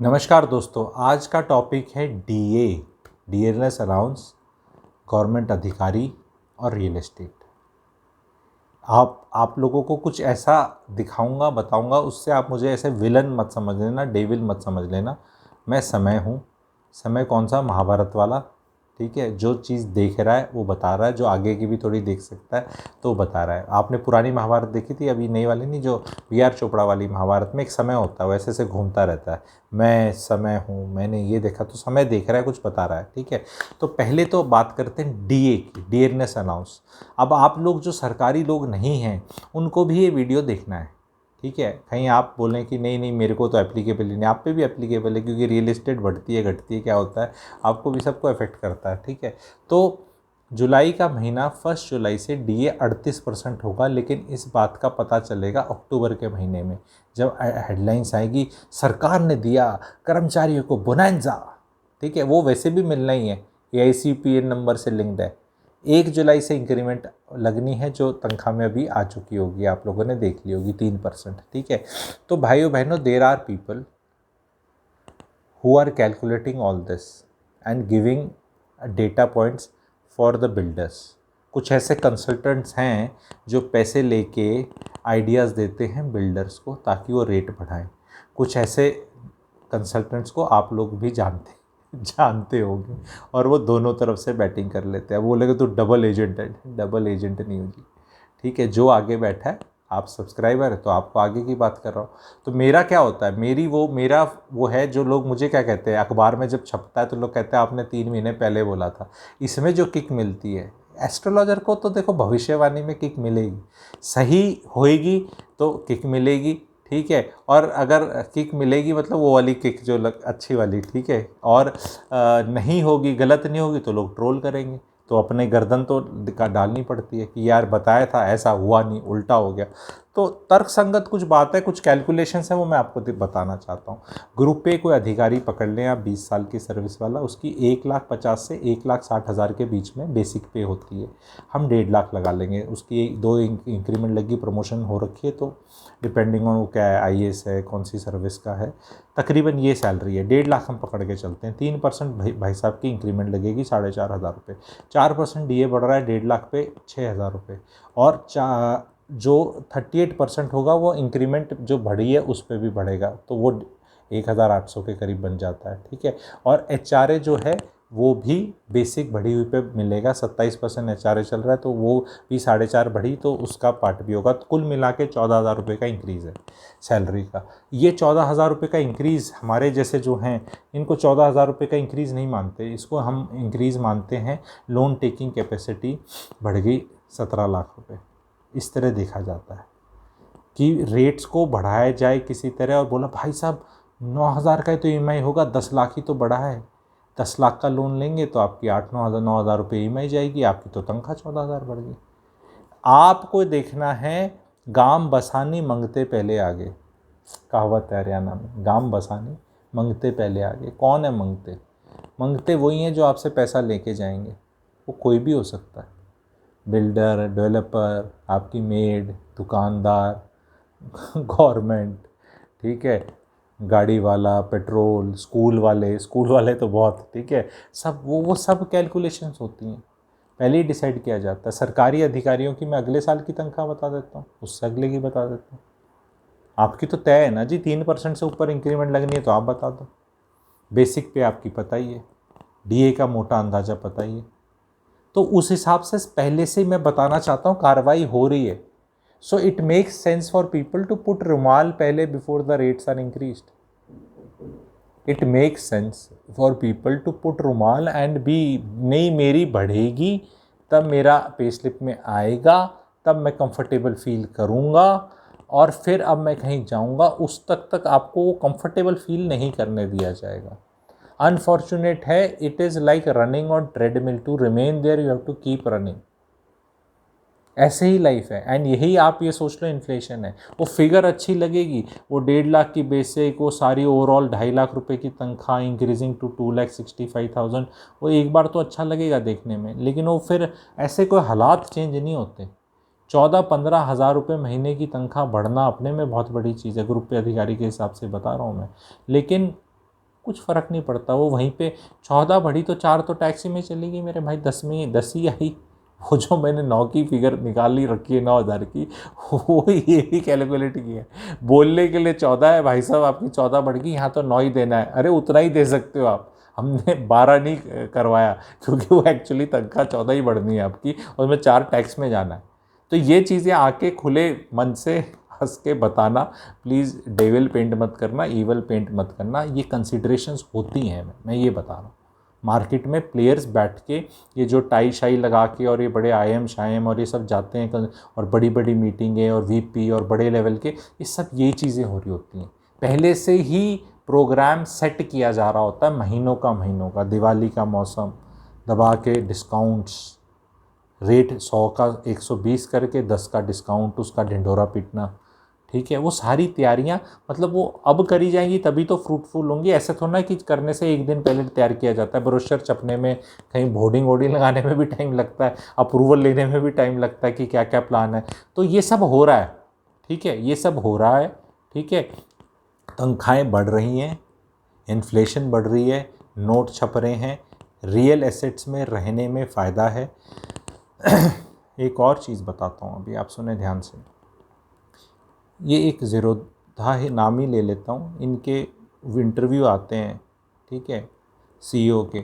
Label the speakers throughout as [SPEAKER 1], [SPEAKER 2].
[SPEAKER 1] नमस्कार दोस्तों, आज का टॉपिक है डीए, डियरनेस अलाउंस, गवर्नमेंट अधिकारी और रियल एस्टेट। आप लोगों को कुछ ऐसा दिखाऊंगा, बताऊंगा, उससे आप मुझे ऐसे विलन मत समझ लेना, डेविल मत समझ लेना। मैं समय हूँ। समय कौन सा? महाभारत वाला। ठीक है, जो चीज़ देख रहा है वो बता रहा है, जो आगे की भी थोड़ी देख सकता है तो वो बता रहा है। आपने पुरानी महाभारत देखी थी, अभी नई वाली नहीं, जो वी.आर. चोपड़ा वाली महाभारत में एक समय होता है, वैसे से घूमता रहता है। मैं समय हूँ, मैंने ये देखा, तो समय देख रहा है, कुछ बता रहा है। ठीक है, तो पहले तो बात करते हैं डीए की, डियरनेस अनाउंस। अब आप लोग जो सरकारी लोग नहीं हैं उनको भी ये वीडियो देखना है। ठीक है, कहीं आप बोलें कि नहीं नहीं मेरे को तो एप्लीकेबल ही नहीं, आप पे भी एप्लीकेबल है, क्योंकि रियल एस्टेट बढ़ती है घटती है क्या होता है, आपको भी सबको अफेक्ट करता है। ठीक है, तो जुलाई का महीना 1 जुलाई से डीए 38% होगा, लेकिन इस बात का पता चलेगा अक्टूबर के महीने में, जब हेडलाइंस आएगी सरकार ने दिया कर्मचारियों को बोनंजा। ठीक है, वो वैसे भी मिलना ही है, AICPN नंबर से लिंक्ड है। 1 जुलाई से इंक्रीमेंट लगनी है, जो तनख्वाह में अभी आ चुकी होगी, आप लोगों ने देख ली होगी, 3%। ठीक है, तो भाइयों बहनों, there are people who are calculating all this and giving data points for the builders। कुछ ऐसे कंसल्टेंट्स हैं जो पैसे लेके आइडियाज़ देते हैं बिल्डर्स को ताकि वो रेट बढ़ाएं। कुछ ऐसे कंसल्टेंट्स को आप लोग भी जानते होंगे, और वो दोनों तरफ से बैटिंग कर लेते हैं। बोलेगे तो डबल एजेंट है, डबल एजेंट नहीं होगी। ठीक है, जो आगे बैठा है, आप सब्सक्राइबर है तो आपको आगे की बात कर रहा हूँ। तो मेरा क्या होता है, मेरा वो है, जो लोग मुझे क्या कहते हैं, अखबार में जब छपता है तो लोग कहते हैं आपने 3 महीने पहले बोला था। इसमें जो किक मिलती है, एस्ट्रोलॉजर को तो देखो भविष्यवाणी में किक मिलेगी, सही होएगी तो किक मिलेगी। ठीक है, और अगर किक मिलेगी मतलब वो वाली किक जो अच्छी वाली। ठीक है, और नहीं होगी, गलत नहीं होगी तो लोग ट्रोल करेंगे, तो अपने गर्दन तो डालनी पड़ती है कि यार बताया था, ऐसा हुआ नहीं, उल्टा हो गया। तो तर्कसंगत कुछ बात है, कुछ कैलकुलेशंस है, वो मैं आपको बताना चाहता हूँ। ग्रुप पे कोई अधिकारी पकड़ लें आप, 20 साल की सर्विस वाला, उसकी 1,50,000 से 1,60,000 के बीच में बेसिक पे होती है। हम 1.5 लाख लगा लेंगे, उसकी 2 इंक्रीमेंट लगी, प्रमोशन हो रखी है, तो डिपेंडिंग ऑन वो क्या है, IAS है, कौन सी सर्विस का है, तकरीबन ये सैलरी है। 1.5 लाख हम पकड़ के चलते हैं। 3% भाई साहब की इंक्रीमेंट लगेगी, 4,500 रुपये। 4% DA बढ़ रहा है 1.5 लाख पे 6,000 रुपये, और जो 38% होगा वो इंक्रीमेंट जो बढ़ी है उस पर भी बढ़ेगा, तो वो 1,800 के करीब बन जाता है। ठीक है, और HRA जो है वो भी बेसिक बढ़ी हुई पे मिलेगा। 27% HRA चल रहा है, तो वो भी 4.5 बढ़ी, तो उसका पार्ट भी होगा। तो कुल मिला के 14,000 रुपये का इंक्रीज़ है सैलरी का। ये 14,000 रुपये का इंक्रीज़ हमारे जैसे जो हैं, इनको 14,000 रुपये का इंक्रीज़ नहीं मानते, इसको हम इंक्रीज़ मानते हैं लोन टेकिंग कैपेसिटी बढ़ गई 17 लाख रुपये। इस तरह देखा जाता है कि रेट्स को बढ़ाया जाए किसी तरह, और बोला भाई साहब 9,000 का ही तो EMI होगा, 10 लाख ही तो बढ़ा है, 10 लाख का लोन लेंगे तो आपकी 8-9 हज़ार रुपये EMI जाएगी, आपकी तो तनख्वाह 14,000 बढ़ गई। आपको देखना है, गाम बसानी मंगते पहले आगे, कहावत है हरियाणा में, गाम बसानी मंगते पहले आगे। कौन है मंगते? मंगते वही हैं जो आपसे पैसा लेके जाएंगे, वो कोई भी हो सकता है, बिल्डर, डेवलपर, आपकी मेड, दुकानदार, गवर्नमेंट। ठीक है, गाड़ी वाला, पेट्रोल, स्कूल वाले तो बहुत। ठीक है, सब वो सब कैलकुलेशंस होती हैं, पहले ही डिसाइड किया जाता है। सरकारी अधिकारियों की मैं अगले साल की तनख्वाह बता देता हूँ, उससे अगले की बता देता हूँ। आपकी तो तय है ना जी, 3% से ऊपर इंक्रीमेंट लगनी है तो आप बता दो। बेसिक पे आपकी पता ही है, DA का मोटा अंदाज़ा पता ही है, तो उस हिसाब से पहले से मैं बताना चाहता हूँ कार्रवाई हो रही है। So it makes sense for people to put रुमाल पहले before the rates are increased. It makes sense for people to put रुमाल एंड बी, नहीं मेरी बढ़ेगी तब मेरा पे स्लिप में आएगा, तब मैं कंफर्टेबल फील करूँगा, और फिर अब मैं कहीं जाऊँगा, उस तक आपको वो कंफर्टेबल फील नहीं करने दिया जाएगा। अनफॉर्चुनेट है, it is like running on treadmill, to remain there you have to keep running. ऐसे ही लाइफ है, एंड यही आप ये सोच लो इन्फ्लेशन है। वो फिगर अच्छी लगेगी, वो 1.5 लाख की बेसिक, वो सारी ओवरऑल 2.5 लाख रुपए की तनख्वाह इंक्रीजिंग टू 2,65,000, वो एक बार तो अच्छा लगेगा देखने में, लेकिन वो फिर ऐसे कोई हालात चेंज नहीं होते। 14-15 हज़ार रुपये महीने की तनख्वाह बढ़ना अपने में बहुत बड़ी चीज़ है, ग्रुप पे अधिकारी के हिसाब से बता रहा हूँ मैं। लेकिन कुछ फ़र्क नहीं पड़ता। वो वहीं पे 14 बढ़ी तो 4 तो टैक्सी में चली गई मेरे भाई, 10 में 10 ही आई। वो जो मैंने 9 की फिगर निकाली रखी है 9,000 की, वो ये भी कैलकुलेट की है। बोलने के लिए 14 है भाई साहब, आपकी 14 बढ़ गई, यहाँ तो 9 ही देना है। अरे उतना ही दे सकते हो आप, हमने 12 नहीं करवाया, क्योंकि वो एक्चुअली तनख्वाह 14 ही बढ़नी है आपकी, और उसमें 4 टैक्स में जाना है। तो ये चीज़ें आके खुले मन से हंस के बताना, प्लीज़ डेविल पेंट मत करना, ईवल पेंट मत करना, ये कंसिडरेशंस होती हैं। मैं ये बता रहा हूँ, मार्केट में प्लेयर्स बैठ के ये जो टाई शाई लगा के और ये बड़े आईएम शायम और ये सब जाते हैं, और बड़ी बड़ी मीटिंगें और वीपी और बड़े लेवल के, ये सब ये चीज़ें हो रही होती हैं। पहले से ही प्रोग्राम सेट किया जा रहा होता है, महीनों का, दिवाली का मौसम, दबा के डिस्काउंट्स, रेट 100 का 120 करके 10 का डिस्काउंट, उसका ढिंढोरा पीटना, ठीक है। वो सारी तैयारियां मतलब वो अब करी जाएंगी तभी तो फ्रूटफुल होंगी। ऐसे थोड़ा ना कि करने से एक दिन पहले तैयार किया जाता है। ब्रोशर छपने में, कहीं होर्डिंग वोर्डिंग लगाने में भी टाइम लगता है, अप्रूवल लेने में भी टाइम लगता है कि क्या क्या प्लान है। तो ये सब हो रहा है, ठीक है, ये सब हो रहा है, ठीक है। तनख्वाहें बढ़ रही हैं, इन्फ्लेशन बढ़ रही है, नोट छप रहे हैं, रियल एसेट्स में रहने में फ़ायदा है। एक और चीज़ बताता हूँ, अभी आप सुने ध्यान से। ये एक ज़ीरोधा ही नाम ही ले लेता हूँ, इनके इंटरव्यू आते हैं, ठीक है, सीईओ के।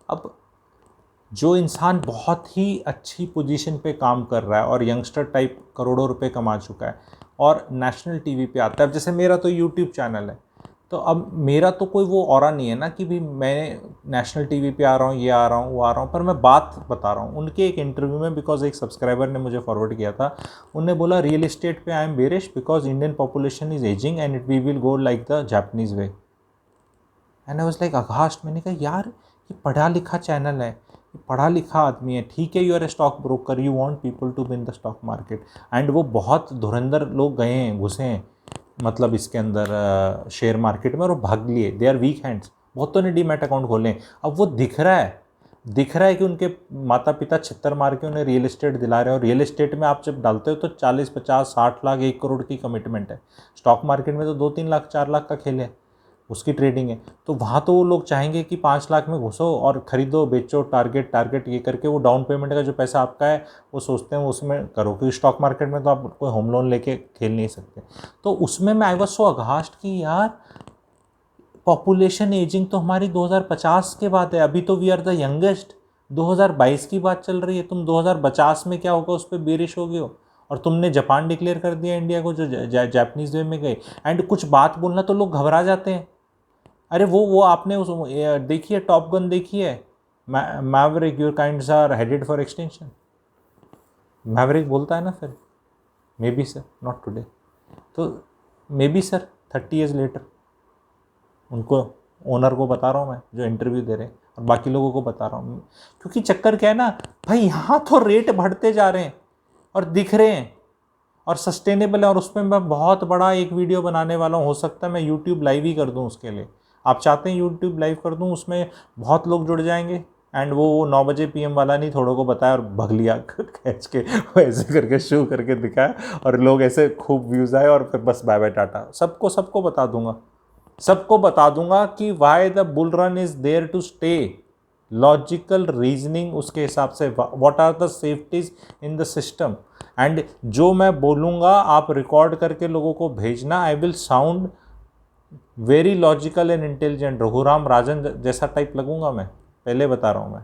[SPEAKER 1] अब जो इंसान बहुत ही अच्छी पोजीशन पे काम कर रहा है और यंगस्टर टाइप करोड़ों रुपए कमा चुका है और नेशनल टीवी पे आता है, अब जैसे मेरा तो यूट्यूब चैनल है, तो अब मेरा तो कोई वो ऑरा नहीं है ना कि भी मैं नेशनल टीवी पे आ रहा हूँ, ये आ रहा हूँ, वो आ रहा हूँ, पर मैं बात बता रहा हूँ। उनके एक इंटरव्यू में, बिकॉज एक सब्सक्राइबर ने मुझे फॉरवर्ड किया था, उनने बोला रियल एस्टेट पे I am bearish because Indian population is aging and it we will go like the Japanese way. And I was like aghast. मैंने कहा यार ये पढ़ा लिखा चैनल है, ये पढ़ा लिखा आदमी है, ठीक है, you are a stock broker, you want people to win the stock market, and वो बहुत धुरंधर लोग गए हैं, घुसे हैं मतलब इसके अंदर शेयर मार्केट में, और वो भाग लिए, दे आर वीक हैंड्स। बहुतों ने डीमैट अकाउंट खोले। अब वो दिख रहा है कि उनके माता पिता छित्तर मार के उन्हें रियल एस्टेट दिला रहे हैं, और रियल एस्टेट में आप जब डालते हो तो 40, 50, 60 लाख, 1 करोड़ की कमिटमेंट है। स्टॉक मार्केट में तो 2-3 लाख, 4 लाख का खेल है, उसकी ट्रेडिंग है। तो वहाँ तो वो लोग चाहेंगे कि 5 लाख में घुसो और ख़रीदो बेचो, टारगेट ये करके वो डाउन पेमेंट का जो पैसा आपका है वो सोचते हैं वो उसमें करो, क्योंकि स्टॉक मार्केट में तो आप कोई होम लोन लेके खेल नहीं सकते। तो उसमें मैं आई वाज सो अघास्ट कि यार पॉपुलेशन एजिंग तो हमारी 2050 के बाद है, अभी तो वी आर द यंगेस्ट। 2022 की बात चल रही है, तुम 2050 में क्या होगा उस पर बेरिश हो गए हो, और तुमने जापान डिक्लेयर कर दिया इंडिया को जो जापानीज वे में गए। एंड कुछ बात बोलना तो लोग घबरा जाते हैं। अरे वो आपने उस देखी है, टॉप गन देखी है, Maverick, your kinds are headed for extension. Maverick बोलता है ना फिर, maybe sir not today, तो maybe sir 30 years later. उनको ओनर को बता रहा हूँ मैं, जो इंटरव्यू दे रहे हैं, और बाकी लोगों को बता रहा हूँ, क्योंकि चक्कर क्या है ना भाई, यहाँ तो रेट बढ़ते जा रहे हैं और दिख रहे हैं और सस्टेनेबल है, और उसमें मैं बहुत बड़ा एक वीडियो बनाने वाला हूँ। हो सकता है मैं यूट्यूब लाइव ही कर दूँ उसके लिए। आप चाहते हैं यूट्यूब लाइव कर दूँ, उसमें बहुत लोग जुड़ जाएंगे। एंड वो 9 बजे PM वाला नहीं, थोड़ों को बताया और भग लिया खींच के, वो ऐसे करके शो करके दिखाया, और लोग ऐसे खूब व्यूज़ आए, और फिर बस बाय बाय टाटा। सबको बता दूंगा कि why the bull run is there to stay, logical reasoning उसके हिसाब से, what are the safeties in the system. And जो मैं बोलूँगा आप रिकॉर्ड करके लोगों को भेजना। I will sound very logical and intelligent, Raghuram Rajan जैसा टाइप लगूंगा मैं, पहले बता रहा हूँ मैं,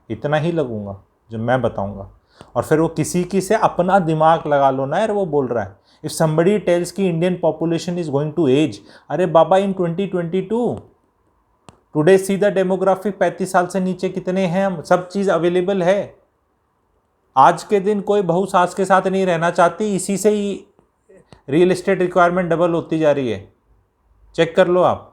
[SPEAKER 1] इतना ही लगूंगा जो मैं बताऊंगा। और फिर वो किसी की से अपना दिमाग लगा लो ना यार, वो बोल रहा है इफ समबडी टेल्स कि Indian population is going to age, अरे बाबा in 2022 today see the demographic, 35 साल से नीचे कितने हैं हम, सब चीज़ अवेलेबल है। आज के दिन कोई बहू सास के साथ नहीं रहना चाहती, इसी से ही रियल एस्टेट रिक्वायरमेंट डबल होती जा रही है। चेक कर लो आप,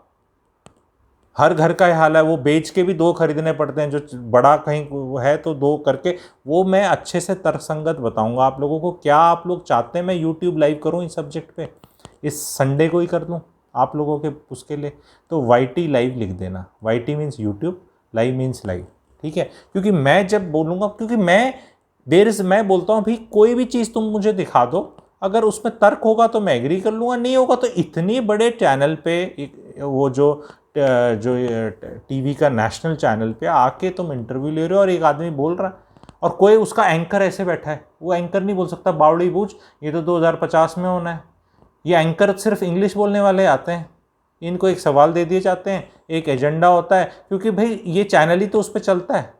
[SPEAKER 1] हर घर का हाल है। वो बेच के भी 2 खरीदने पड़ते हैं, जो बड़ा कहीं है तो 2 करके। वो मैं अच्छे से तर्कसंगत बताऊंगा आप लोगों को। क्या आप लोग चाहते हैं मैं यूट्यूब लाइव करूं इस सब्जेक्ट पे, इस संडे को ही कर दूं आप लोगों के उसके लिए? तो YT लाइव लिख देना, YT means YouTube, live means live, ठीक है। क्योंकि मैं जब बोलूँगा, क्योंकि मैं बोलता हूँ भाई कोई भी चीज़ तुम मुझे दिखा दो, अगर उसमें तर्क होगा तो मैं एग्री कर लूँगा, नहीं होगा तो इतनी बड़े चैनल पे, वो जो टीवी का नेशनल चैनल पे आके तुम इंटरव्यू ले रहे हो और एक आदमी बोल रहा है और कोई उसका एंकर ऐसे बैठा है, वो एंकर नहीं बोल सकता बावड़ी बूझ, ये तो 2050 में होना है। ये एंकर सिर्फ इंग्लिश बोलने वाले आते हैं, इनको एक सवाल दे दिए जाते हैं, एक एजेंडा होता है, क्योंकि भाई ये चैनल ही तो उस पर चलता है।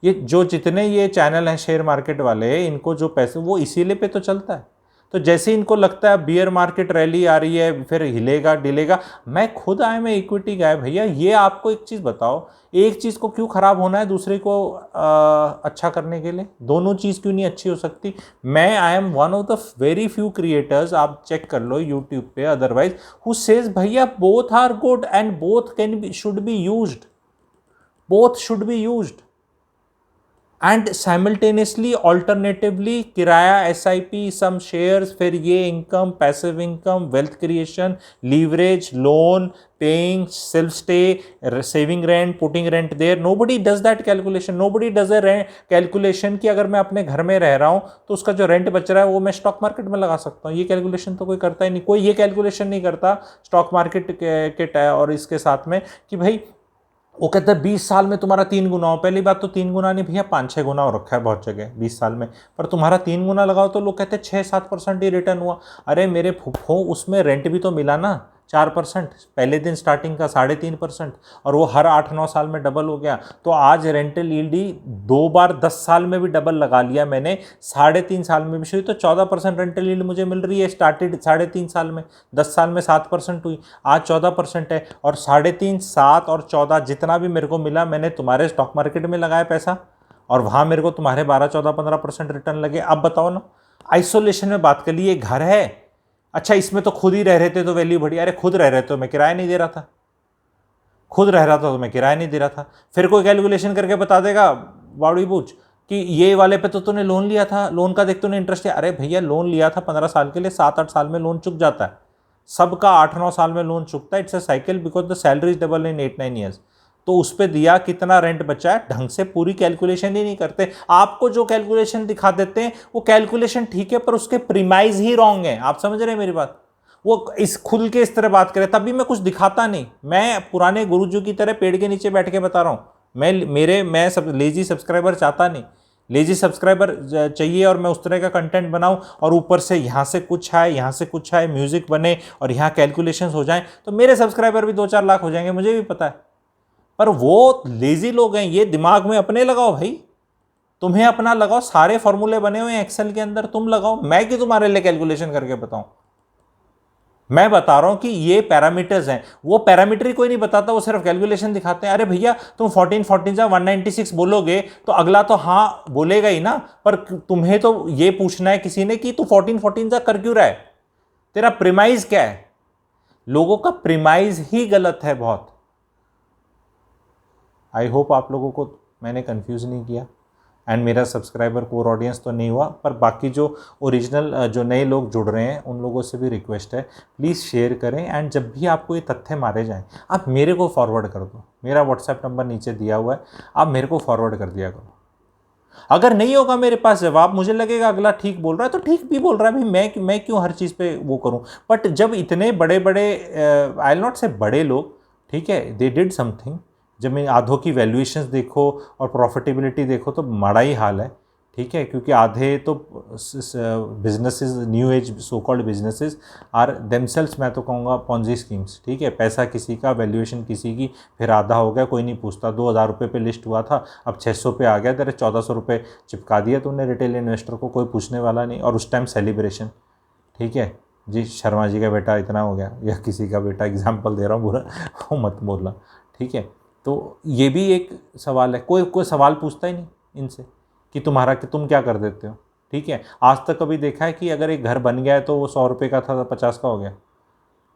[SPEAKER 1] ये जो जितने ये चैनल हैं शेयर मार्केट वाले, इनको जो पैसे वो इसीलिए पे तो चलता है। तो जैसे इनको लगता है बियर मार्केट रैली आ रही है फिर हिलेगा डिलेगा, मैं खुद आए मैं इक्विटी गाय भैया। ये आपको एक चीज़ बताओ, एक चीज़ को क्यों ख़राब होना है दूसरे को अच्छा करने के लिए? दोनों चीज़ क्यों नहीं अच्छी हो सकती? मैं I am one of the very few creators, आप चेक कर लो यूट्यूब पे अदरवाइज, हु सेज भैया both are good and both can be should be used, both should be used and simultaneously alternatively किराया एसआईपी सम शेयर्स, फिर ये income, passive income, wealth creation, leverage, loan, paying, self stay, saving rent, putting rent there. Nobody does that calculation, nobody does a calculation कि अगर मैं अपने घर में रह रहा हूँ तो उसका जो रेंट बच रहा है वो मैं स्टॉक मार्केट में लगा सकता हूँ। ये कैलकुलेशन तो कोई करता ही नहीं, कोई ये कैलकुलेशन नहीं करता स्टॉक मार्केट के और इसके साथ में कि भाई वो कहता है 20 साल में तुम्हारा 3 गुना हो। पहली बात तो 3 गुना नहीं भैया, 5-6 गुना हो रखा है बहुत जगह 20 साल में, पर तुम्हारा 3 गुना लगाओ तो लोग कहते हैं 6-7% ही रिटर्न हुआ। अरे मेरे फुफ्फो, उसमें रेंट भी तो मिला ना 4%, पहले दिन स्टार्टिंग का 3.5%, और वो हर 8-9 साल में डबल हो गया। तो आज रेंटल यील्ड ही 2 बार 10 साल में भी डबल लगा लिया मैंने, 3.5 साल में भी शुरू, तो 14% रेंटल यील्ड मुझे मिल रही है। स्टार्टेड 3.5 साल में, 10 साल में 7% हुई, आज 14% है। और 3.5, 7 और 14 जितना भी मेरे को मिला, मैंने तुम्हारे स्टॉक मार्केट में लगाया पैसा, और वहाँ मेरे को तुम्हारे 12, 14, 15% रिटर्न लगे। अब बताओ ना, आइसोलेशन में बात कर ली, ये घर है, अच्छा इसमें तो खुद ही रह रहे थे तो वैल्यू बढ़ी। अरे खुद रह रहे तो मैं किराया नहीं दे रहा था, खुद रह रहा था तो मैं किराया नहीं दे रहा था। फिर कोई कैलकुलेशन करके बता देगा बावड़ी बूझ कि ये वाले पे तो तूने लोन लिया था, लोन का देख तूने इंटरेस्ट है। अरे भैया लोन लिया था 15 साल के लिए, 7-8 साल में लोन चुक जाता है, सबका 8-9 साल में लोन चुकता है। It's a cycle because the salary is double in 8-9 years. तो उस पर दिया कितना रेंट बचा है, ढंग से पूरी कैलकुलेशन ही नहीं करते। आपको जो कैलकुलेशन दिखा देते हैं वो कैलकुलेशन ठीक है, पर उसके प्रीमाइज ही रॉन्ग है। आप समझ रहे हैं मेरी बात? वो इस खुल के इस तरह बात करे तभी मैं कुछ दिखाता नहीं, मैं पुराने गुरुजी की तरह पेड़ के नीचे बैठ के बता रहा हूँ। मैं सब लेजी सब्सक्राइबर चाहता नहीं, लेजी सब्सक्राइबर चाहिए और मैं उस तरह का कंटेंट बनाऊं और ऊपर से यहाँ से कुछ आए, यहाँ से कुछ आए, म्यूजिक बने और यहाँ कैलकुलेशंस हो जाएं, तो मेरे सब्सक्राइबर भी 2-4 लाख हो जाएंगे, मुझे भी पता है। पर वो लेजी लोग हैं, ये दिमाग में अपने लगाओ भाई, तुम्हें अपना लगाओ, सारे फॉर्मूले बने हुए हैं एक्सेल के अंदर, तुम लगाओ। मैं क्यों तुम्हारे लिए कैलकुलेशन करके बताऊं? मैं बता रहा हूं कि ये पैरामीटर्स हैं, वो पैरामीटर ही कोई नहीं बताता, वो सिर्फ कैलकुलेशन दिखाते हैं। अरे भैया तुम 14 जा 196 बोलोगे तो अगला तो हाँ बोलेगा ही ना, पर तुम्हें तो ये पूछना है किसी ने कि तू 14 जा कर क्यों रहा है, तेरा प्रीमाइज क्या है? लोगों का प्रीमाइज ही गलत है बहुत। आई होप आप लोगों को मैंने कंफ्यूज नहीं किया एंड मेरा सब्सक्राइबर कोर ऑडियंस तो नहीं हुआ, पर बाकी जो ओरिजिनल जो नए लोग जुड़ रहे हैं उन लोगों से भी रिक्वेस्ट है प्लीज़ शेयर करें। एंड जब भी आपको ये तथ्य मारे जाएं आप मेरे को फॉरवर्ड कर दो, मेरा व्हाट्सएप नंबर नीचे दिया हुआ है, आप मेरे को फॉरवर्ड कर दिया करो। अगर नहीं होगा मेरे पास जवाब, मुझे लगेगा अगला ठीक बोल रहा है तो ठीक भी बोल रहा है भाई, मैं क्यों हर चीज़ पे वो करूं। बट जब इतने बड़े बड़े, आई नॉट से बड़े लोग, ठीक है, दे डिड समथिंग, जब मैं आधों की वैल्यूएशंस देखो और प्रॉफिटेबिलिटी देखो तो माड़ा ही हाल है, ठीक है, क्योंकि आधे तो businesses, new age so called businesses are themselves, मैं तो कहूँगा पॉन्जी स्कीम्स, ठीक है, पैसा किसी का, वैल्यूएशन किसी की, फिर आधा हो गया कोई नहीं पूछता, 2,000 रुपये पे लिस्ट हुआ था अब 600 पे आ गया, तेरे 1,400 रुपये चिपका दिया तूने रिटेल इन्वेस्टर को, कोई पूछने वाला नहीं, और उस टाइम सेलिब्रेशन, ठीक है जी, शर्मा जी का बेटा इतना हो गया, या किसी का बेटा, एग्जाम्पल दे रहा हूँ बुरा वो मत बोलना, ठीक है। तो ये भी एक सवाल है, कोई सवाल पूछता ही नहीं इनसे कि तुम क्या कर देते हो, ठीक है। आज तक कभी देखा है कि अगर एक घर बन गया है तो वो 100 रुपये का था तो 50 का हो गया,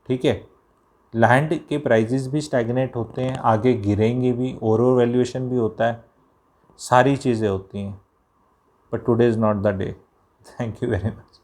[SPEAKER 1] ठीक है। लैंड के प्राइजेस भी स्टैग्नेट होते हैं, आगे गिरेंगे भी, ओवर वैल्यूएशन भी होता है, सारी चीज़ें होती हैं, but today is not the day. Thank you very much.